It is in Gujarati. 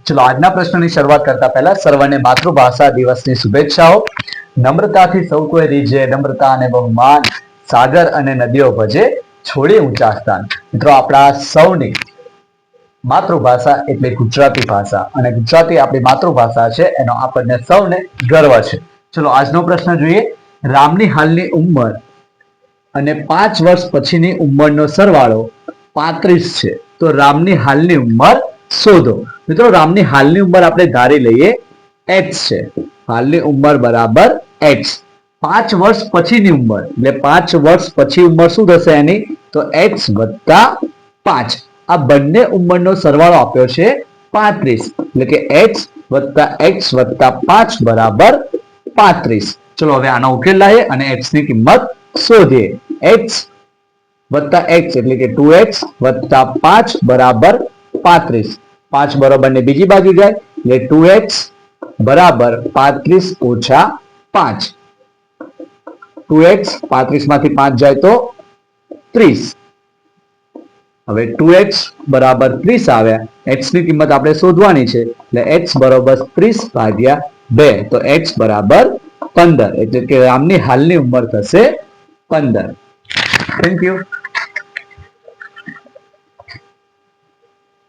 ચલો આજના પ્રશ્નની શરૂઆત કરતા પહેલા સર્વને માતૃભાષા દિવસની શુભેચ્છાઓ. નમ્રતાથી સૌ કોઈ રીઝે, નમ્રતા અને બહુમાન, સાગર અને નદીઓ ભજે, છોડી ઊંચા સ્થાન. મિત્રો આપણા સૌની માતૃભાષા એટલે ગુજરાતી ભાષા અને ગુજરાતી આપણી માતૃભાષા છે એનો આપણને સૌને ગર્વ છે. ચલો આજનો પ્રશ્ન જોઈએ. રામની હાલની ઉંમર અને 5 વર્ષ પછીની ઉંમરનો સરવાળો 35 છે. તો રામની હાલની ઉંમર શોધો. મિત્રો રામની હાલની ઉંમર આપણે ધારી લઈએ x છે. હાલની ઉંમર બરાબર x. 5 વર્ષ પછીની ઉંમર એટલે 5 વર્ષ પછી ઉંમર શું થશે એની? તો x વત્તા 5. આ બંને ઉંમરનો સરવાળો આપ્યો છે 35 એટલે કે x વત્તા x વત્તા 5 બરાબર 35. ચલો હવે આનો ઉકેલ લાવીએ અને x ની કિંમત શોધીએ. x વત્તા x એટલે કે 2x વત્તા 5 બરાબર 35. 5 બરોબર ને બીજી બાજુ જાય એટલે 2x બરાબર 35 ઓછા 5. 2x 35 માંથી 5 જાય તો 30. હવે 2x બરાબર 30 આવ્યા. x ની કિંમત આપણે શોધવાની છે એટલે x બરાબર 30 ભાગ્યા 2 તો x બરાબર 15 એટલે કે રામની હાલની ઉંમર થશે 15. Thank you.